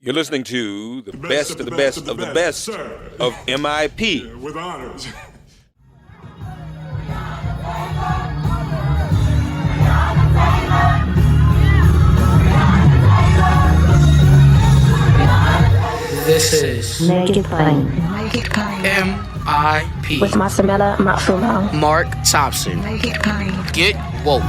You're listening to the best of the best of the best of MIP. Yeah, with honors. This is Make it plain. MIP With Masamela Matfumo. Mark Thompson. Make it plain. Get woke.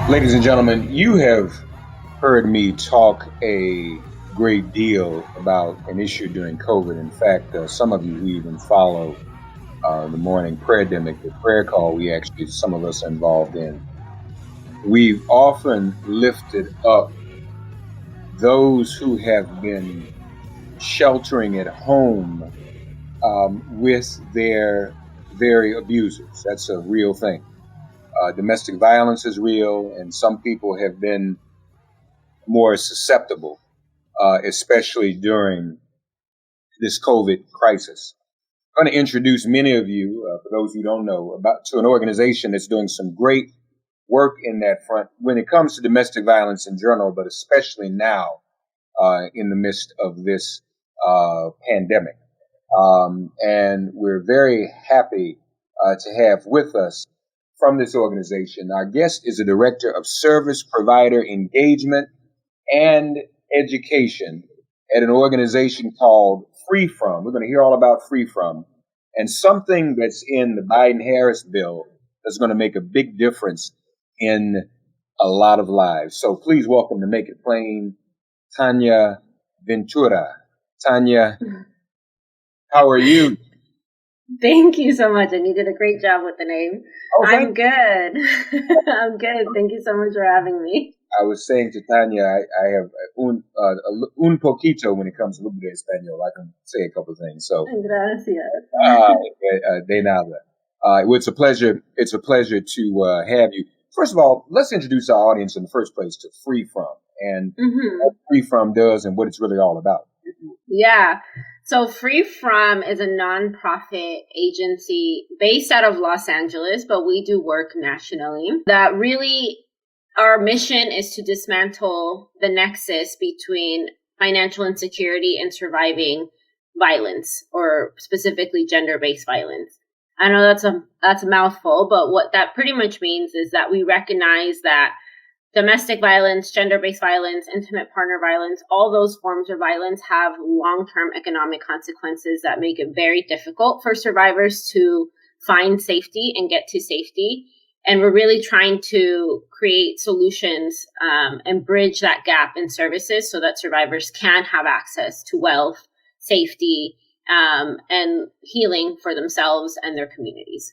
Ladies and gentlemen, you have heard me talk a great deal about an issue during COVID. In fact, some of you who even follow the morning prayer demic, the prayer call we actually, some of us are involved in, we've often lifted up those who have been sheltering at home with their very abusers. That's a real thing. Domestic violence is real, and some people have been more susceptible, especially during this COVID crisis. I'm going to introduce many of you, for those who don't know, to an organization that's doing some great work in that front when it comes to domestic violence in general, but especially now in the midst of this pandemic. And we're very happy to have with us from this organization. Our guest is a director of service provider engagement and education at an organization called FreeFrom. We're going to hear all about FreeFrom and something that's in the Biden-Harris bill that's going to make a big difference in a lot of lives. So please welcome to Make It Plain, Tannia Ventura. Tannia, how are you? Thank you so much. And you did a great job with the name. Oh, I'm good. I'm good. Thank you so much for having me. I was saying to Tannia, I have un poquito when it comes to a little bit of Espanol. I can say a couple of things. So, Gracias. de nada. It's a pleasure. It's a pleasure to have you. First of all, let's introduce our audience in the first place to FreeFrom and what FreeFrom does and what it's really all about. Yeah. So FreeFrom is a nonprofit agency based out of Los Angeles, but we do work nationally. That really, our mission is to dismantle the nexus between financial insecurity and surviving violence, or specifically gender-based violence. I know that's a mouthful, but what that pretty much means is that we recognize that domestic violence, gender-based violence, intimate partner violence, all those forms of violence have long-term economic consequences that make it very difficult for survivors to find safety and get to safety. And we're really trying to create solutions and bridge that gap in services so that survivors can have access to wealth, safety, and healing for themselves and their communities.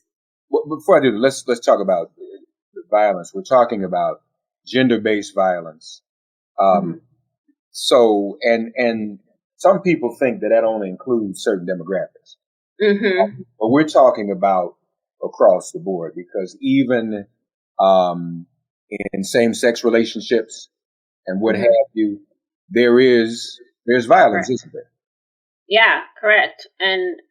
Well, before I do, let's talk about the violence. We're talking about gender-based violence. So, and some people think that only includes certain demographics. But we're talking about across the board, because even in same-sex relationships and what have you, there's violence, Correct. isn't there? Yeah, correct. And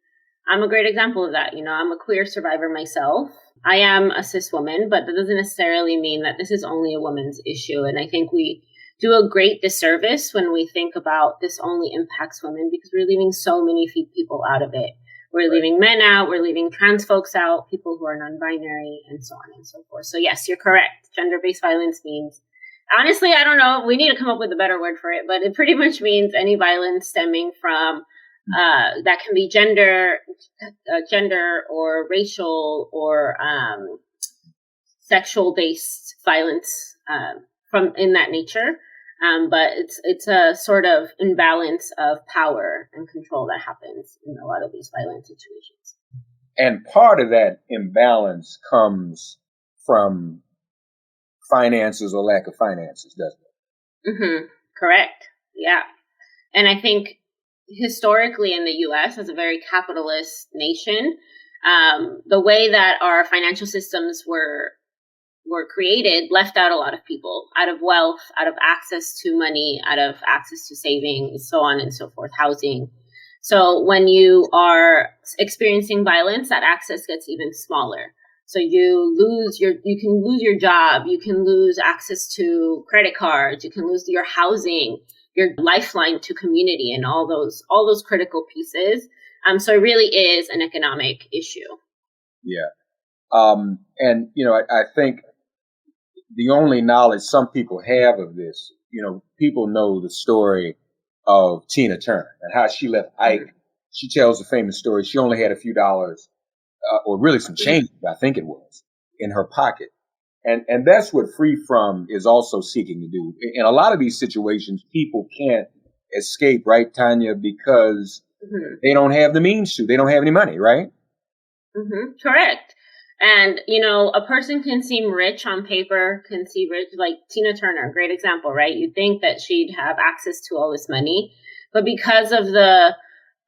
I'm a great example of that. You know, I'm a queer survivor myself. I am a cis woman, but that doesn't necessarily mean that this is only a woman's issue. And I think we do a great disservice when we think about this only impacts women, because we're leaving so many people out of it. We're leaving men out, we're leaving trans folks out, people who are non-binary, and so on and so forth. So yes, you're correct. Gender-based violence means, honestly, I don't know, we need to come up with a better word for it, but it pretty much means any violence stemming from that can be gender or racial or sexual-based violence from in that nature. But it's a sort of imbalance of power and control that happens in a lot of these violent situations. And part of that imbalance comes from finances or lack of finances, doesn't it? Correct. Yeah. And I think historically in the U.S., as a very capitalist nation, the way that our financial systems were created left out a lot of people out of wealth, out of access to money, out of access to savings, so on and so forth, housing. So when you are experiencing violence, that access gets even smaller. So you can lose your job, you can lose access to credit cards, you can lose your housing, your lifeline to community, and all those critical pieces. So it really is an economic issue. Yeah. And, I think the only knowledge some people have of this, people know the story of Tina Turner and how she left Ike. Mm-hmm. She tells the famous story. She only had a few dollars, or really some change, I think it was, in her pocket. And that's what FreeFrom is also seeking to do. In a lot of these situations, people can't escape, right, Tannia, because mm-hmm. they don't have the means to. They don't have any money, right? Mm-hmm. Correct. And, a person can seem rich on paper, can see rich, like Tina Turner, great example, right? You'd think that she'd have access to all this money, but because of the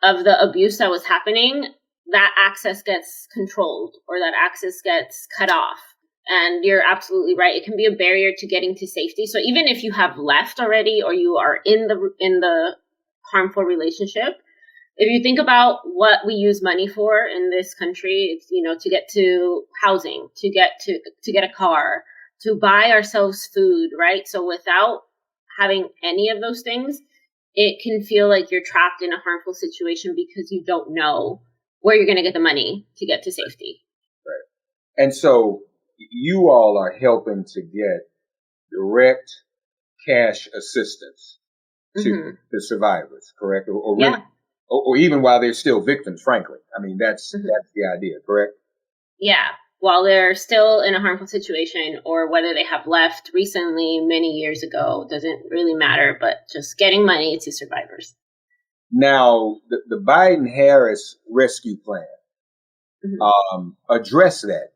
abuse that was happening, that access gets controlled or that access gets cut off. And you're absolutely right. It can be a barrier to getting to safety. So even if you have left already or you are in the harmful relationship, if you think about what we use money for in this country, it's, to get to housing, to get a car, to buy ourselves food, right? So without having any of those things, it can feel like you're trapped in a harmful situation because you don't know where you're going to get the money to get to safety. Right. And so you all are helping to get direct cash assistance to mm-hmm. the survivors, correct? Or even while they're still victims, frankly. I mean, that's the idea, correct? Yeah. While they're still in a harmful situation, or whether they have left recently, many years ago, doesn't really matter, but just getting money to survivors. Now, the Biden-Harris rescue plan mm-hmm. Addressed that,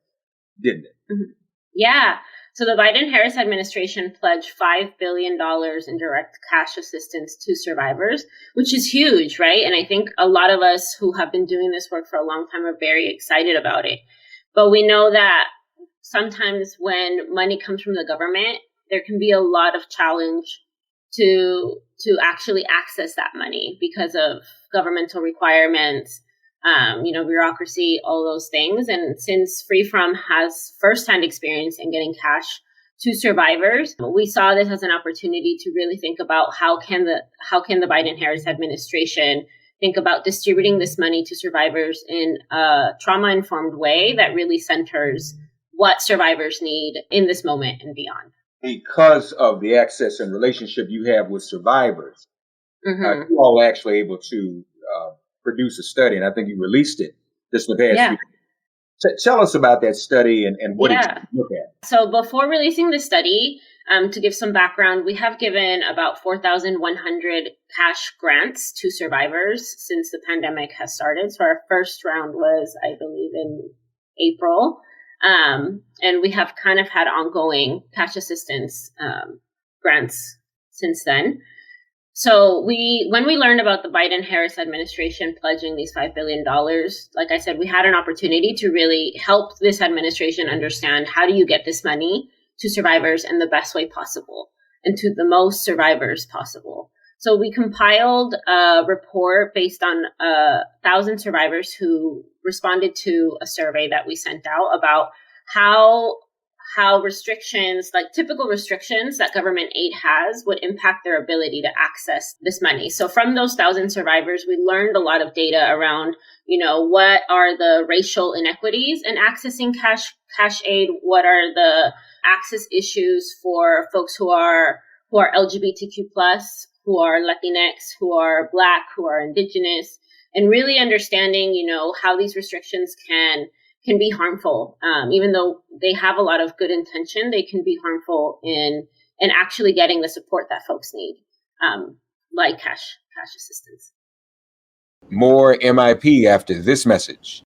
didn't it? Mm-hmm. Yeah. So the Biden-Harris administration pledged $5 billion in direct cash assistance to survivors, which is huge, right? And I think a lot of us who have been doing this work for a long time are very excited about it. But we know that sometimes when money comes from the government, there can be a lot of challenge to actually access that money because of governmental requirements, bureaucracy, all those things. And since FreeFrom has firsthand experience in getting cash to survivors, we saw this as an opportunity to really think about how can the Biden-Harris administration think about distributing this money to survivors in a trauma-informed way that really centers what survivors need in this moment and beyond. Because of the access and relationship you have with survivors, mm-hmm. You all are actually able to produce a study, and I think you released it just in the past week. Tell us about that study and what did you look at? So before releasing the study, to give some background, we have given about 4,100 cash grants to survivors since the pandemic has started. So our first round was, I believe, in April. And we have kind of had ongoing cash assistance grants since then. So when we learned about the Biden-Harris administration pledging these $5 billion, like I said, we had an opportunity to really help this administration understand how do you get this money to survivors in the best way possible and to the most survivors possible. So we compiled a report based on 1,000 survivors who responded to a survey that we sent out about how restrictions, like typical restrictions that government aid has, would impact their ability to access this money. So from those 1,000 survivors, we learned a lot of data around, what are the racial inequities in accessing cash aid? What are the access issues for folks who are LGBTQ+, who are Latinx, who are Black, who are Indigenous, and really understanding, how these restrictions can be harmful. Even though they have a lot of good intention, they can be harmful in actually getting the support that folks need, like cash assistance. More MIP after this message.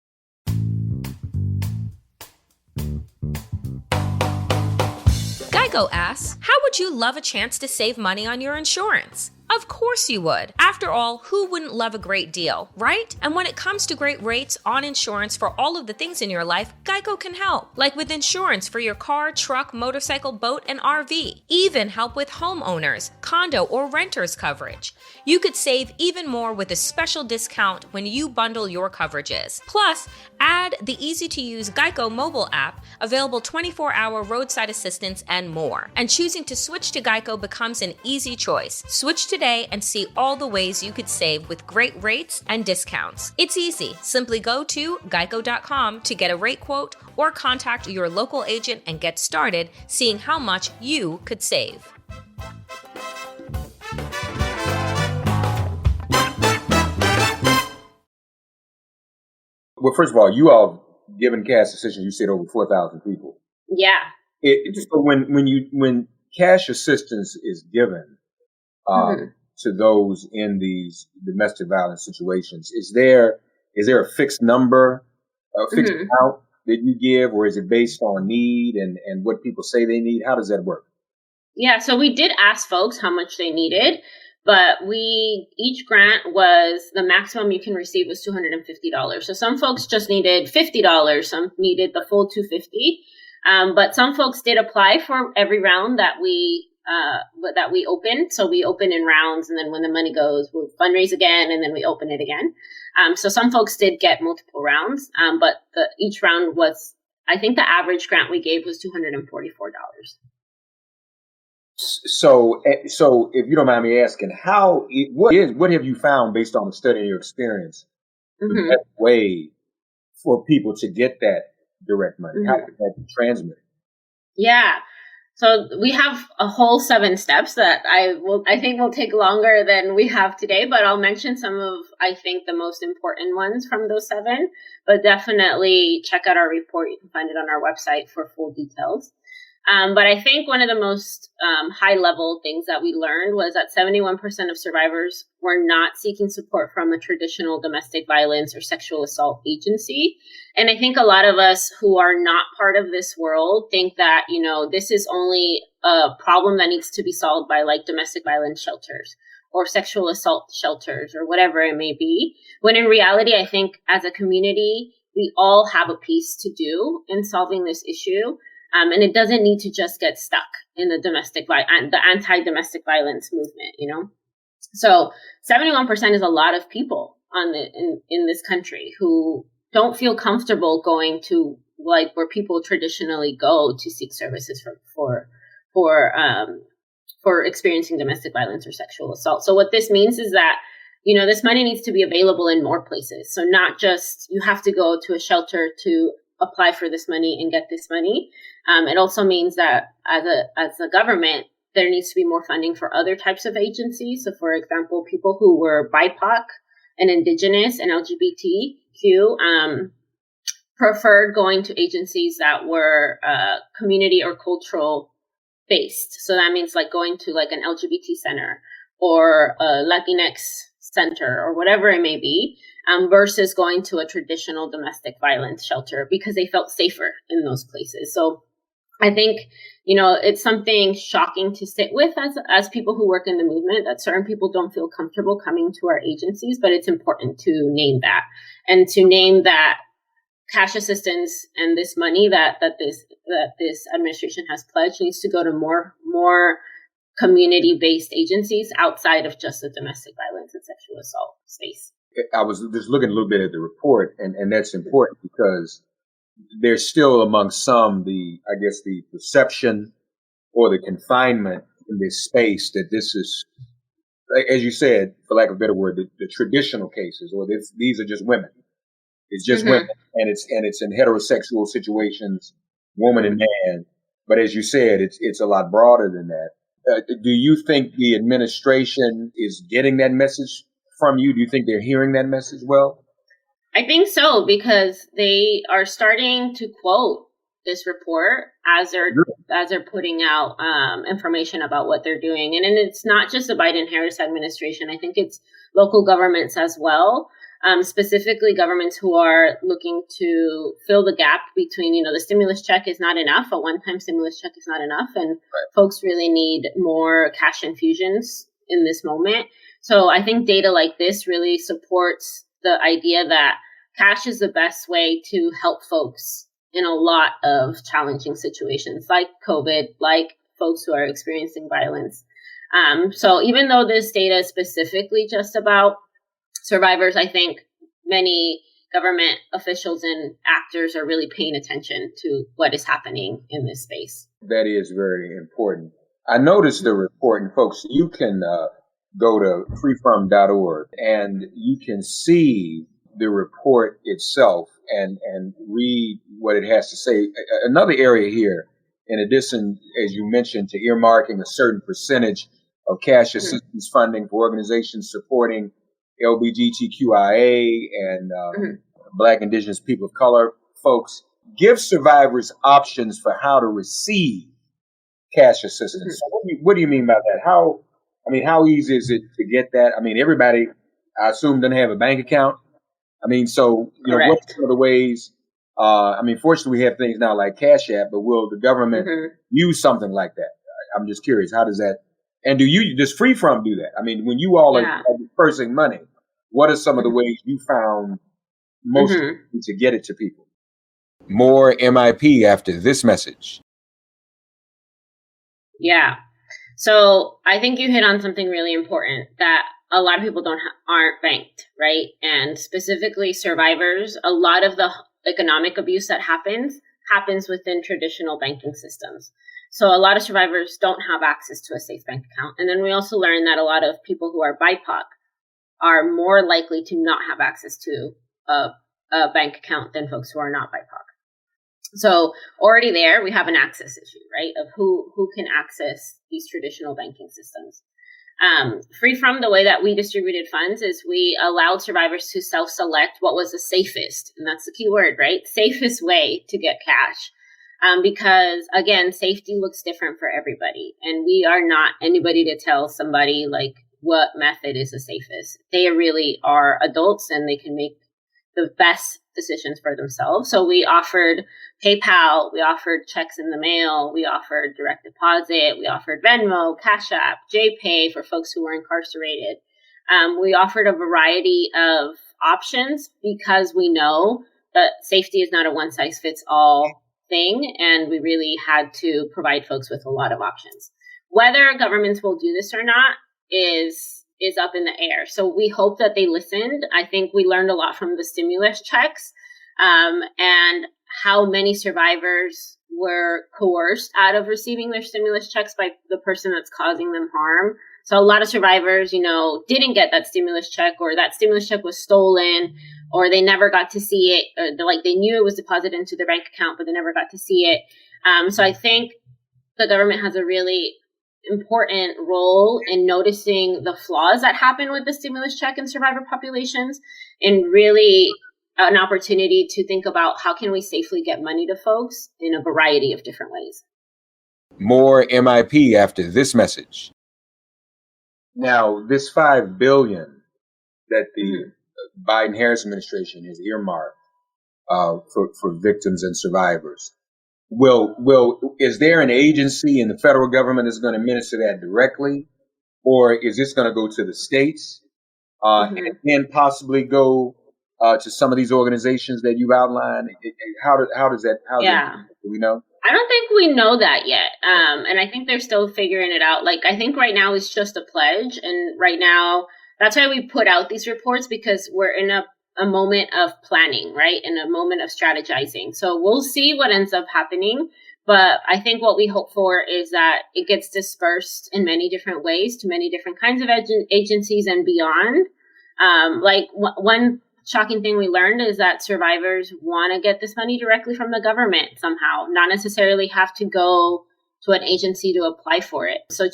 Geico asks, how would you love a chance to save money on your insurance? Of course you would. After all, who wouldn't love a great deal, right? And when it comes to great rates on insurance for all of the things in your life, Geico can help. Like with insurance for your car, truck, motorcycle, boat, and RV. Even help with homeowners, condo, or renters coverage. You could save even more with a special discount when you bundle your coverages. Plus, add the easy-to-use Geico mobile app, available 24-hour roadside assistance, and more. And choosing to switch to Geico becomes an easy choice. Switch today and see all the ways you could save with great rates and discounts. It's easy. Simply go to geico.com to get a rate quote or contact your local agent and get started seeing how much you could save. Well, first of all, you all given cash assistance, you said over 4,000 people. Yeah. So when cash assistance is given to those in these domestic violence situations, is there a fixed number, a fixed amount that you give, or is it based on need and what people say they need? How does that work? Yeah, so we did ask folks how much they needed, but each grant was, the maximum you can receive was $250. So some folks just needed $50, some needed the full $250. But some folks did apply for every round that we open. So we open in rounds, and then when the money goes, we'll fundraise again, and then we open it again. So some folks did get multiple rounds, but each round was, I think the average grant we gave was $244. So if you don't mind me asking, what have you found based on the study and your experience, the best way for people to get that direct money? How can that be transmitted? Yeah. So we have a whole 7 steps that I think will take longer than we have today, but I'll mention some of, I think, the most important ones from those 7, but definitely check out our report. You can find it on our website for full details. But I think one of the most high level things that we learned was that 71% of survivors were not seeking support from a traditional domestic violence or sexual assault agency. And I think a lot of us who are not part of this world think that, this is only a problem that needs to be solved by like domestic violence shelters or sexual assault shelters or whatever it may be. When in reality, I think as a community, we all have a piece to do in solving this issue. And it doesn't need to just get stuck in the anti-domestic violence movement, So 71% is a lot of people in this country who don't feel comfortable going to like where people traditionally go to seek services for experiencing domestic violence or sexual assault. So what this means is that, this money needs to be available in more places. So not just you have to go to a shelter to apply for this money and get this money. It also means that as a government, there needs to be more funding for other types of agencies. So, for example, people who were BIPOC and Indigenous and LGBTQ preferred going to agencies that were community or cultural based. So that means like going to like an LGBT center or a Latinx center or whatever it may be, versus going to a traditional domestic violence shelter because they felt safer in those places. So I think, it's something shocking to sit with as people who work in the movement, that certain people don't feel comfortable coming to our agencies, but it's important to name that and to name that cash assistance and this money that this administration has pledged needs to go to more community-based agencies outside of just the domestic violence and sexual assault space. I was just looking a little bit at the report, and that's important because there's still among some the perception or the confinement in this space that this is, as you said, for lack of a better word, the traditional cases, or these are just women. It's just women, and it's in heterosexual situations, woman and man. But as you said, it's a lot broader than that. Do you think the administration is getting that message from you? Do you think they're hearing that message well? I think so, because they are starting to quote this report as they're putting out information about what they're doing. And it's not just the Biden-Harris administration. I think it's local governments as well, specifically governments who are looking to fill the gap between, the stimulus check is not enough. A one-time stimulus check is not enough. And folks really need more cash infusions in this moment. So I think data like this really supports the idea that cash is the best way to help folks in a lot of challenging situations like COVID, like folks who are experiencing violence. So even though this data is specifically just about survivors, I think many government officials and actors are really paying attention to what is happening in this space. That is very important. I noticed the report, and folks, you can go to freefrom.org and you can see the report itself and read what it has to say. Another area here, in addition, as you mentioned, to earmarking a certain percentage of cash assistance funding for organizations supporting LGBTQIA and Black, Indigenous, people of color folks, give survivors options for how to receive cash assistance. So what do you mean by that? How easy is it to get that? I mean, everybody, I assume, doesn't have a bank account. I mean, so, what are some of the ways? Fortunately, we have things now like Cash App, but will the government use something like that? I'm just curious. How does that? And does FreeFrom do that? I mean, when you all are dispersing money, what are some of the ways you found most to get it to people? More MIP after this message. Yeah. So I think you hit on something really important, that a lot of people aren't banked, right? And specifically survivors, a lot of the economic abuse that happens within traditional banking systems. So a lot of survivors don't have access to a safe bank account. And then we also learned that a lot of people who are BIPOC are more likely to not have access to a bank account than folks who are not BIPOC. So already there, we have an access issue, right, of who can access these traditional banking systems. FreeFrom, the way that we distributed funds is we allowed survivors to self-select what was the safest, and that's the key word, right? Safest way to get cash. Because again, safety looks different for everybody. And we are not anybody to tell somebody like what method is the safest. They really are adults and they can make the best decisions for themselves. So we offered PayPal, we offered checks in the mail, we offered direct deposit, we offered Venmo, Cash App, JPay for folks who were incarcerated. We offered a variety of options because we know that safety is not a one-size-fits-all thing, and we really had to provide folks with a lot of options. Whether governments will do this or not is up in the air. So we hope that they listened. I think we learned a lot from the stimulus checks and how many survivors were coerced out of receiving their stimulus checks by the person that's causing them harm. So a lot of survivors, didn't get that stimulus check, or that stimulus check was stolen, or they never got to see it. Or they knew it was deposited into their bank account, but they never got to see it. So I think the government has a really important role in noticing the flaws that happen with the stimulus check in survivor populations, and really an opportunity to think about how can we safely get money to folks in a variety of different ways. More MIP after this message. Now, this $5 billion that the Biden-Harris administration has earmarked for victims and survivors, is there an agency in the federal government that's going to administer that directly, or is this going to go to the states and then possibly go to some of these organizations that you've outlined? How does that? Do we know? I don't think we know that yet. And I think they're still figuring it out. I think right now it's just a pledge. And right now, that's why we put out these reports, because we're in a moment of planning, right? In a moment of strategizing. So we'll see what ends up happening. But I think what we hope for is that it gets dispersed in many different ways to many different kinds of agencies and beyond. One shocking thing we learned is that survivors want to get this money directly from the government somehow, not necessarily have to go to an agency to apply for it. So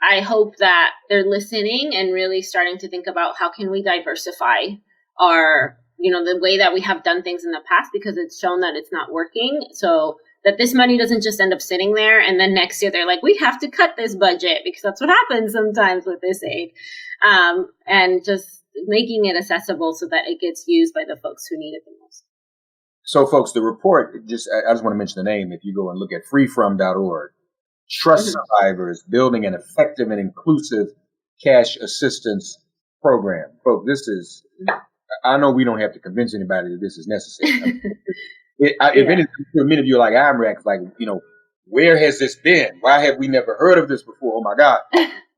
I hope that they're listening and really starting to think about how can we diversify our, the way that we have done things in the past, because it's shown that it's not working. So that this money doesn't just end up sitting there and then next year they're like, we have to cut this budget, because that's what happens sometimes with this aid. And just making it accessible so that it gets used by the folks who need it the most. So, folks, the report, I just want to mention the name. If you go and look at freefrom.org, Trust Survivors, Building an Effective and Inclusive cash assistance program. Folks, I know we don't have to convince anybody that this is necessary. If anything, many of you are like Amrex, like, where has this been? Why have we never heard of this before? Oh my God.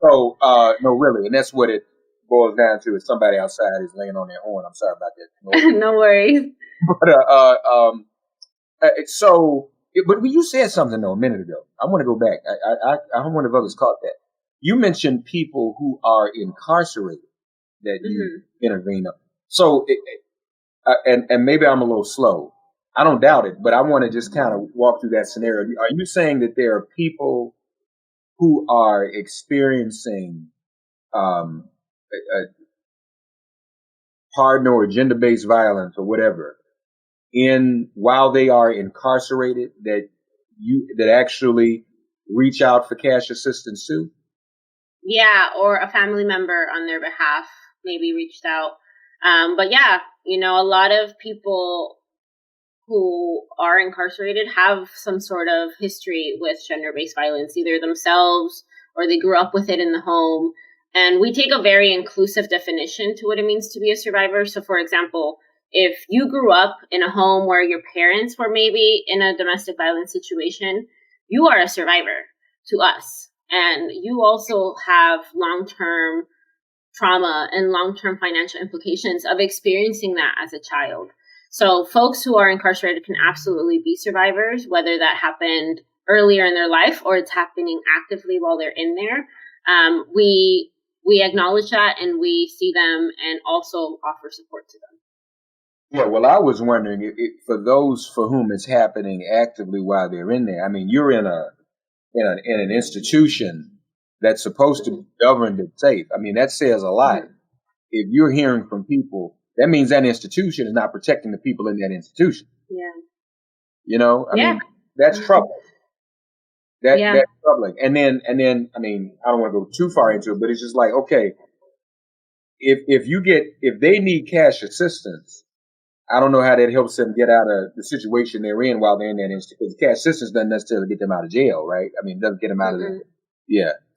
So, no, really. And that's what it boils down to, is somebody outside is laying on their horn. I'm sorry about that. No worries. But you said something though a minute ago. I want to go back. I wonder if others caught that. You mentioned people who are incarcerated that you intervene on. So, and maybe I'm a little slow. I don't doubt it, but I want to just kind of walk through that scenario. Are you saying that there are people who are experiencing partner or gender-based violence or whatever while they are incarcerated that actually reach out for cash assistance too? Yeah, or a family member on their behalf maybe reached out. But yeah, a lot of people who are incarcerated have some sort of history with gender-based violence, either themselves or they grew up with it in the home. And we take a very inclusive definition to what it means to be a survivor. So, for example, if you grew up in a home where your parents were maybe in a domestic violence situation, you are a survivor to us. And you also have long-term trauma and long-term financial implications of experiencing that as a child. So folks who are incarcerated can absolutely be survivors, whether that happened earlier in their life or it's happening actively while they're in there. We acknowledge that and we see them and also offer support to them. Yeah, well, I was wondering for those for whom it's happening actively while they're in there. I mean, you're in an institution that's supposed to be governed and safe. I mean, that says a lot. If you're hearing from people, that means that institution is not protecting the people in that institution. Yeah. I mean, that's troubling. That's troubling. And then, I mean, I don't want to go too far into it, but it's just like, okay, if they need cash assistance, I don't know how that helps them get out of the situation they're in while they're in that institution. Cash assistance doesn't necessarily get them out of jail, right? I mean, it doesn't get them out of the,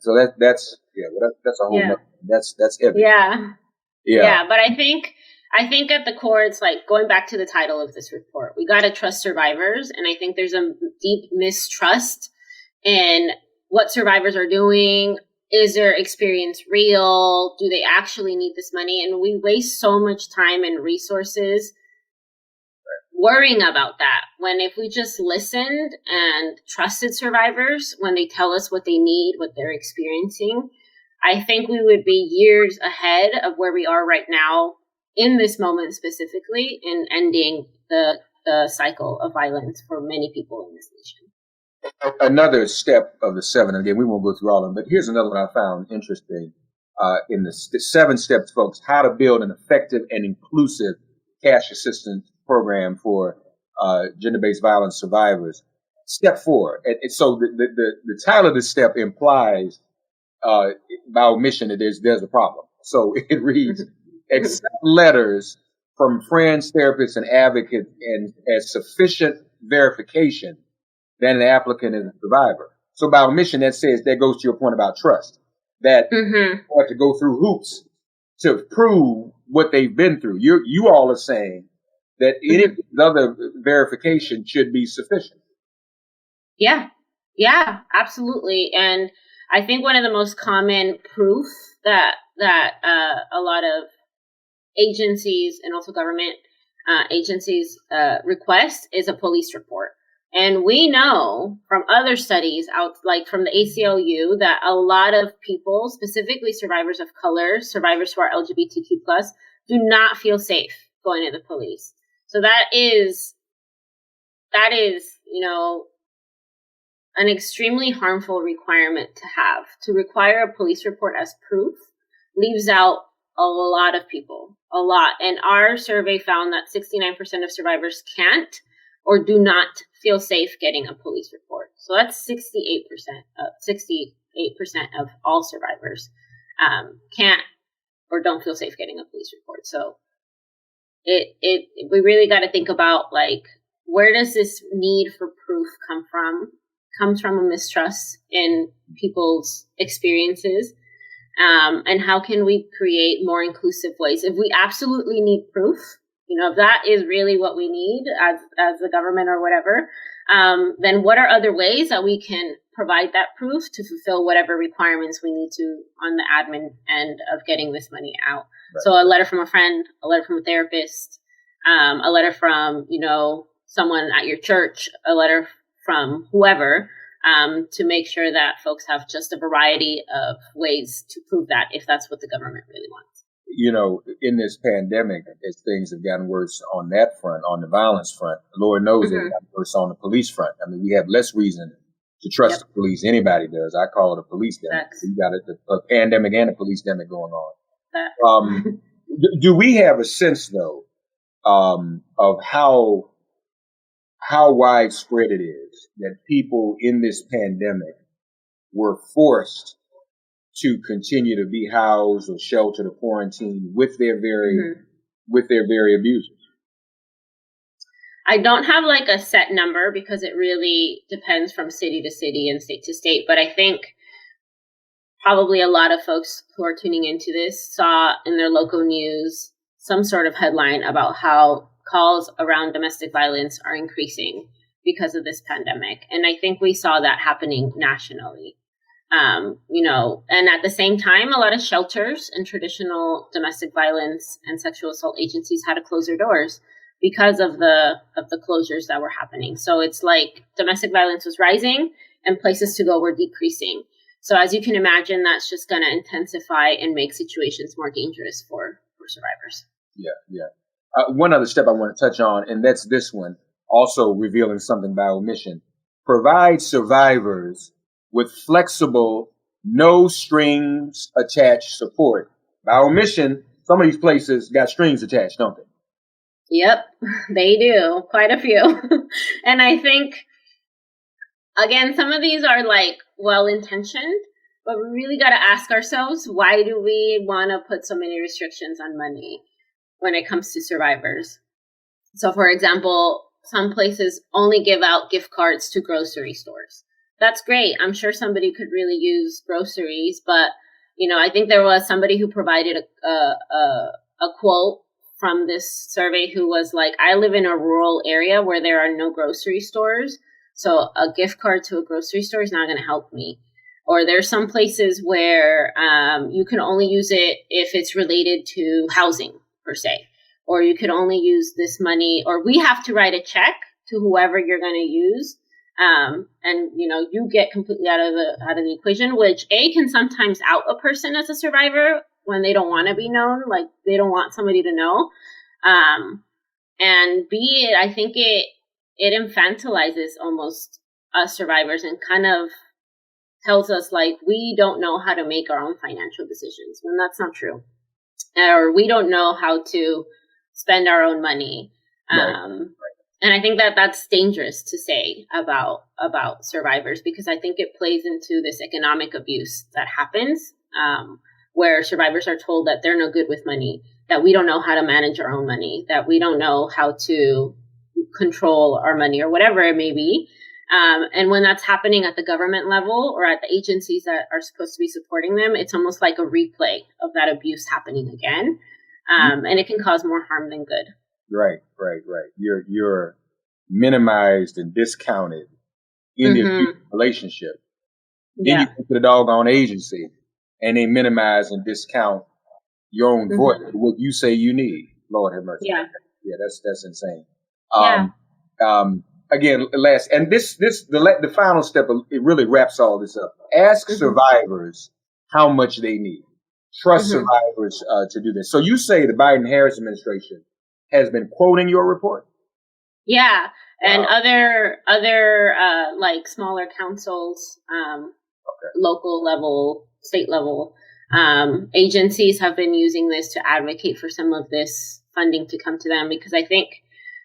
So that's a whole nother, that's heavy. Yeah. But I think at the core, it's like going back to the title of this report. We got to trust survivors. And I think there's a deep mistrust in what survivors are doing. Is their experience real? Do they actually need this money? And we waste so much time and resources worrying about that, when if we just listened and trusted survivors when they tell us what they need, what they're experiencing, I think we would be years ahead of where we are right now in this moment specifically in ending the cycle of violence for many people in this nation. Another step of the 7, again, we won't go through all of them, but here's another one I found interesting. In the 7 steps, folks, how to build an effective and inclusive cash assistance program for gender-based violence survivors. Step 4. And so the title of this step implies by omission that there's a problem. So it reads, accept letters from friends, therapists, and advocates and as sufficient verification that an applicant is a survivor. So by omission, that goes to your point about trust, that you have to go through hoops to prove what they've been through. You all are saying that any other verification should be sufficient. Yeah, absolutely. And I think one of the most common proof that a lot of agencies and also government agencies request is a police report. And we know from other studies out, like from the ACLU, that a lot of people, specifically survivors of color, survivors who are LGBTQ+, do not feel safe going to the police. So that is, an extremely harmful requirement to have. To require a police report as proof leaves out a lot of people, a lot. And our survey found that 69% of survivors can't or do not feel safe getting a police report. So that's 68% of all survivors can't or don't feel safe getting a police report. So we really got to think about, like, where does this need for proof come from? Comes from a mistrust in people's experiences. And how can we create more inclusive ways? If we absolutely need proof, if that is really what we need as the government or whatever, then what are other ways that we can provide that proof to fulfill whatever requirements we need to on the admin end of getting this money out? Right. So a letter from a friend, a letter from a therapist, a letter from, someone at your church, a letter from whoever, to make sure that folks have just a variety of ways to prove that if that's what the government really wants. In this pandemic, as things have gotten worse on that front, on the violence front, Lord knows they've gotten worse on the police front. I mean, we have less reason to trust the police. Anybody does. I call it a police demic. You got a pandemic and a police demic going on. Do we have a sense, though, of how widespread it is that people in this pandemic were forced to continue to be housed or sheltered or quarantined with their very abusers? I don't have like a set number because it really depends from city to city and state to state. But I think probably a lot of folks who are tuning into this saw in their local news some sort of headline about how calls around domestic violence are increasing because of this pandemic. And I think we saw that happening nationally. And at the same time, a lot of shelters and traditional domestic violence and sexual assault agencies had to close their doors because of the closures that were happening. So it's like domestic violence was rising and places to go were decreasing. So as you can imagine, that's just going to intensify and make situations more dangerous for survivors. Yeah. One other step I want to touch on, and that's this one, also revealing something by omission. Provide survivors with flexible, no strings attached support. By omission, some of these places got strings attached, don't they? Yep, they do. Quite a few. And I think, again, some of these are like well-intentioned, but we really got to ask ourselves, why do we want to put so many restrictions on money when it comes to survivors? So, for example, some places only give out gift cards to grocery stores. That's great. I'm sure somebody could really use groceries, but, I think there was somebody who provided a quote from this survey who was like, I live in a rural area where there are no grocery stores, so a gift card to a grocery store is not going to help me. Or there's some places where you can only use it if it's related to housing, per se. Or you could only use this money, or we have to write a check to whoever you're going to use. And you get completely out of the equation, which can sometimes out a person as a survivor when they don't want to be known, like they don't want somebody to know. And B, I think it infantilizes almost us survivors and kind of tells us like we don't know how to make our own financial decisions when that's not true, or we don't know how to spend our own money. Right. And I think that that's dangerous to say about survivors, because I think it plays into this economic abuse that happens, where survivors are told that they're no good with money, that we don't know how to manage our own money, that we don't know how to control our money or whatever it may be. And when that's happening at the government level or at the agencies that are supposed to be supporting them, it's almost like a replay of that abuse happening again. And it can cause more harm than good. Right. You're minimized and discounted in the relationship. Then you go to the doggone agency and they minimize and discount your own voice, what you say you need. Lord have mercy. Yeah, that's insane. Again, last, and the final step, it really wraps all this up. Ask survivors how much they need. Trust survivors to do this. So you say the Biden-Harris administration has been quoting your report? Yeah, and other like smaller councils, local level, state level agencies have been using this to advocate for some of this funding to come to them, because I think,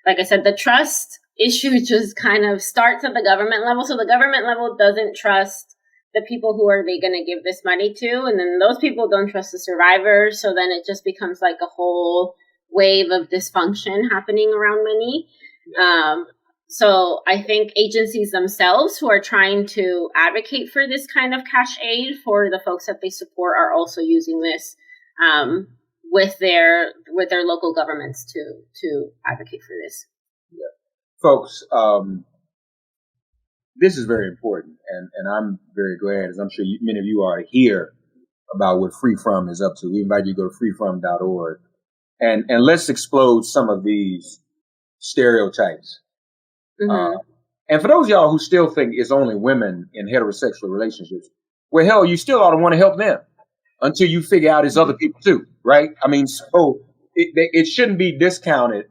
like I said, the trust issue just kind of starts at the government level. So the government level doesn't trust the people who are they going to give this money to, and then those people don't trust the survivors. So then it just becomes like a whole wave of dysfunction happening around money. So I think agencies themselves who are trying to advocate for this kind of cash aid for the folks that they support are also using this with their local governments to advocate for this. Yeah. Folks, this is very important, and I'm very glad, as I'm sure many of you are, to hear about what FreeFrom is up to. We invite you to go to freefrom.org and let's explode some of these stereotypes. Mm-hmm. And for those of y'all who still think it's only women in heterosexual relationships, well, hell, you still ought to want to help them until you figure out it's other people too, right? I mean, so it shouldn't be discounted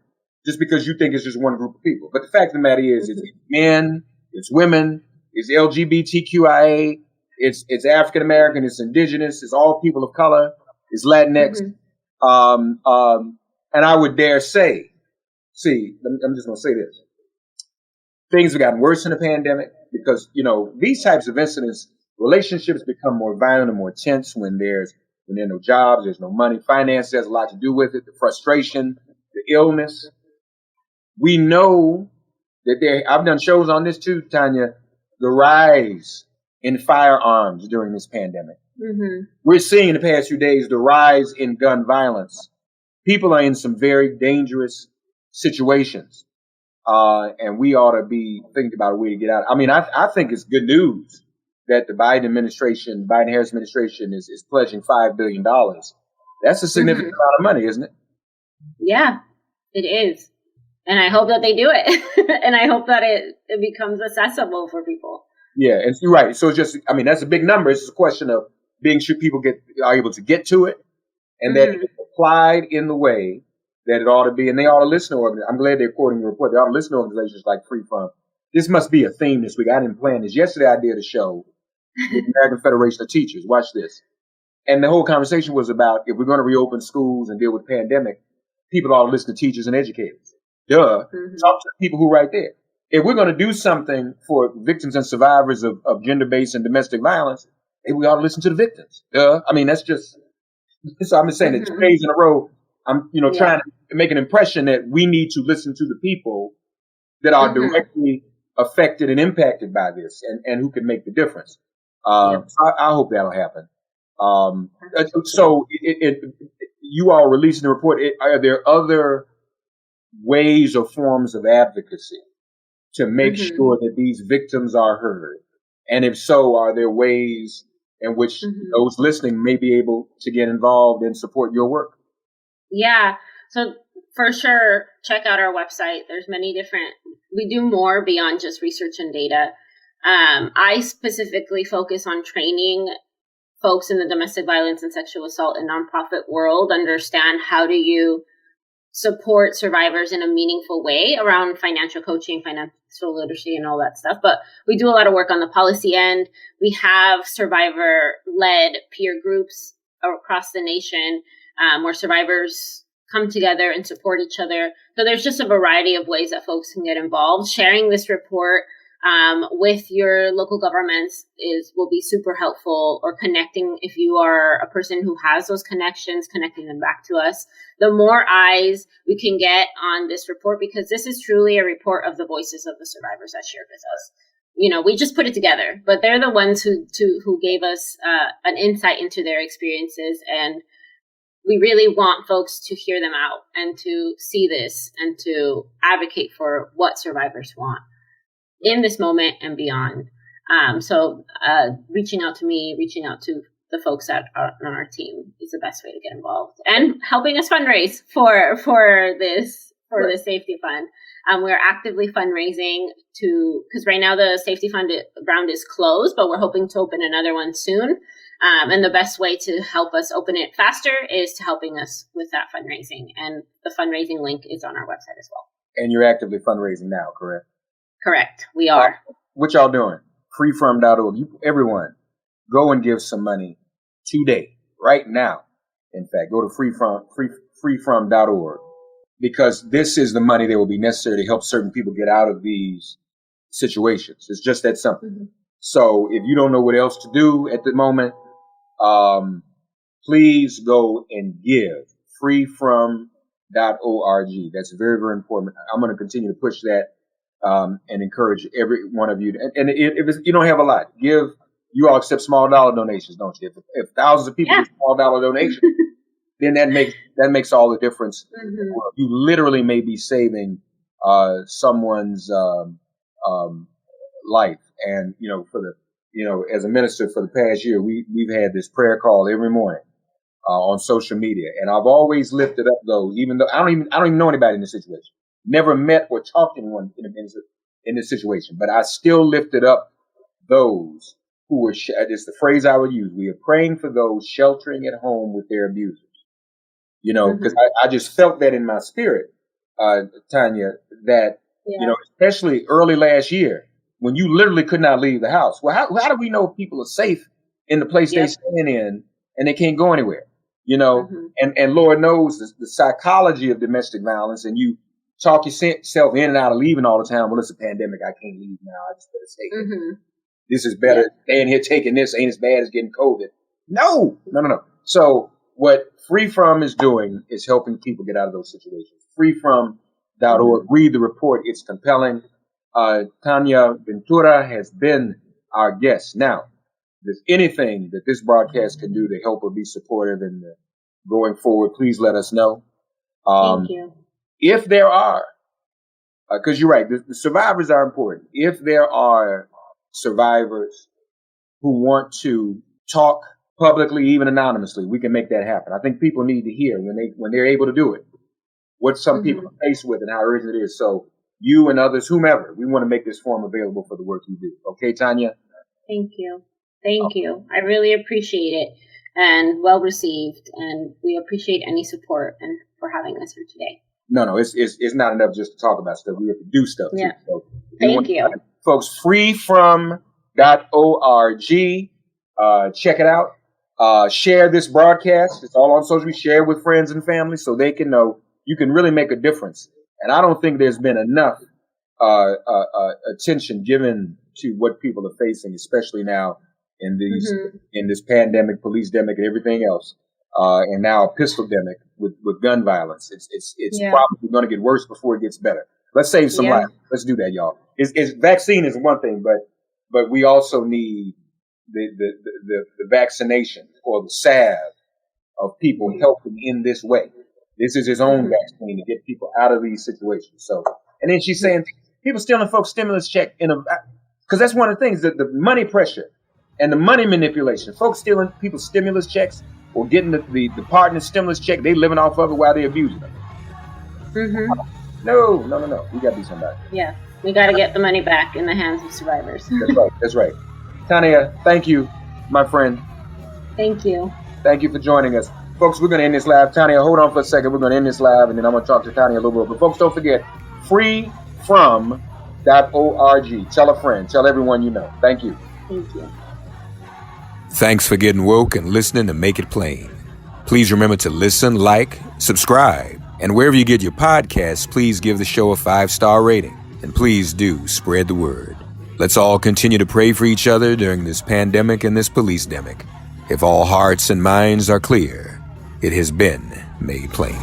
just because you think it's just one group of people. But the fact of the matter is, it's men, it's women, it's LGBTQIA, it's African American, it's indigenous, it's all people of color, it's Latinx. And I would dare say, I'm just going to say this. Things have gotten worse in the pandemic because, these types of incidents, relationships become more violent and more tense when there are no jobs, there's no money. Finance has a lot to do with it, the frustration, the illness. We know that I've done shows on this too, Tannia, the rise in firearms during this pandemic. Mm-hmm. We're seeing in the past few days the rise in gun violence. People are in some very dangerous situations. And we ought to be thinking about a way to get out. I mean, I think it's good news that the Biden-Harris administration is pledging $5 billion. That's a significant amount of money, isn't it? Yeah, it is. And I hope that they do it. And I hope that it becomes accessible for people. Yeah, and you're right. So it's just, that's a big number. It's just a question of being sure people are able to get to it and that it's applied in the way that it ought to be, and they ought to listen to I'm glad they're quoting your report. They ought to listen to organizations like FreeFrom. This must be a theme this week. I didn't plan this. Yesterday I did a show with the American Federation of Teachers. Watch this. And the whole conversation was about if we're going to reopen schools and deal with the pandemic, people ought to listen to teachers and educators. Duh. Talk to the people who are right there. If we're going to do something for victims and survivors of gender-based and domestic violence, we ought to listen to the victims. Duh. That's just, so I'm just saying that 2 days in a row, I'm, trying to make an impression that we need to listen to the people that are directly affected and impacted by this and who can make the difference. So I hope that'll happen. So you all releasing the report. Are there other ways or forms of advocacy to make sure that these victims are heard? And if so, are there ways in which those listening may be able to get involved and support your work? Yeah. So for sure, check out our website. There's we do more beyond just research and data. I specifically focus on training folks in the domestic violence and sexual assault and nonprofit world, understand how do you support survivors in a meaningful way around financial coaching, financial literacy, and all that stuff. But we do a lot of work on the policy end. We have survivor-led peer groups across the nation where survivors come together and support each other. So there's just a variety of ways that folks can get involved. Sharing this report with your local governments will be super helpful, or connecting, if you are a person who has those connections, connecting them back to us. The more eyes we can get on this report, because this is truly a report of the voices of the survivors that shared with us. We just put it together, but they're the ones who gave us an insight into their experiences, and we really want folks to hear them out and to see this and to advocate for what survivors want in this moment and beyond. So reaching out to me, reaching out to the folks that are on our team is the best way to get involved, and helping us fundraise for the safety fund. We're actively fundraising because right now the safety fund round is closed, but we're hoping to open another one soon. And the best way to help us open it faster is to helping us with that fundraising. And the fundraising link is on our website as well. And you're actively fundraising now, correct? Correct. We are. What y'all doing? Freefrom.org. Everyone, go and give some money today, right now. In fact, go to freefrom.org, because this is the money that will be necessary to help certain people get out of these situations. It's just that simple. So if you don't know what else to do at the moment, please go and give. Freefrom.org. That's very, very important. I'm going to continue to push that and encourage every one of you. If you don't have a lot, you all accept small dollar donations, don't you? If thousands of people do small dollar donations, then that makes all the difference. You literally may be saving someone's life. And as a minister for the past year, we've had this prayer call every morning on social media, and I've always lifted up those, even though I don't even know anybody in this situation, never met or talked to anyone in this situation, but I still lifted up those who were. It's the phrase I would use. We are praying for those sheltering at home with their abusers. Because I just felt that in my spirit, Tannia, that especially early last year, when you literally could not leave the house. Well, how do we know people are safe in the place they stand in and they can't go anywhere? And Lord knows the psychology of domestic violence, and you talk yourself in and out of leaving all the time. Well, it's a pandemic. I can't leave now. I just better stay here. This is better. Staying here taking this ain't as bad as getting COVID. No. So what FreeFrom is doing is helping people get out of those situations. FreeFrom.org. Read the report. It's compelling. Tannia Ventura has been our guest. Now, if there's anything that this broadcast can do to help or be supportive and going forward, please let us know. Thank you. If there are, because you're right, the survivors are important. If there are survivors who want to talk publicly, even anonymously, we can make that happen. I think people need to hear when they're able to do it, what some people are faced with and how urgent it is. So you and others, whomever, we want to make this forum available for the work you do. Okay, Tannia? Thank you. Thank you. I really appreciate it, and well received. And we appreciate any support and for having us here today. No, it's not enough just to talk about stuff. We have to do stuff too. So Thank you. Folks, freefrom.org. Check it out. Share this broadcast. It's all on social media. Share it with friends and family so they can know you can really make a difference. And I don't think there's been enough attention given to what people are facing, especially now in this pandemic, police-demic, and everything else, and now a pistol-demic with gun violence. It's probably going to get worse before it gets better. Let's save some lives. Let's do that, y'all. Vaccine is one thing, but we also need the vaccination or the salve of people helping in this way. This is his own vaccine to get people out of these situations. So, and then she's saying people stealing folks' stimulus check because that's one of the things, that the money pressure and the money manipulation. Folks stealing people's stimulus checks or getting the partner's stimulus check, they living off of it while they abusing them. No. We got to do something about it. Yeah, we got to get the money back in the hands of survivors. That's right. Tannia, thank you, my friend. Thank you. Thank you for joining us. Folks, we're going to end this live. Tannia, hold on for a second. We're going to end this live, and then I'm going to talk to Tannia a little bit. But folks, don't forget, freefrom.org. Tell a friend. Tell everyone you know. Thank you. Thank you. Thanks for getting woke and listening to Make It Plain. Please remember to listen, like, subscribe, and wherever you get your podcasts, please give the show a 5-star rating. And please do spread the word. Let's all continue to pray for each other during this pandemic and this police-demic. If all hearts and minds are clear, it has been made plain.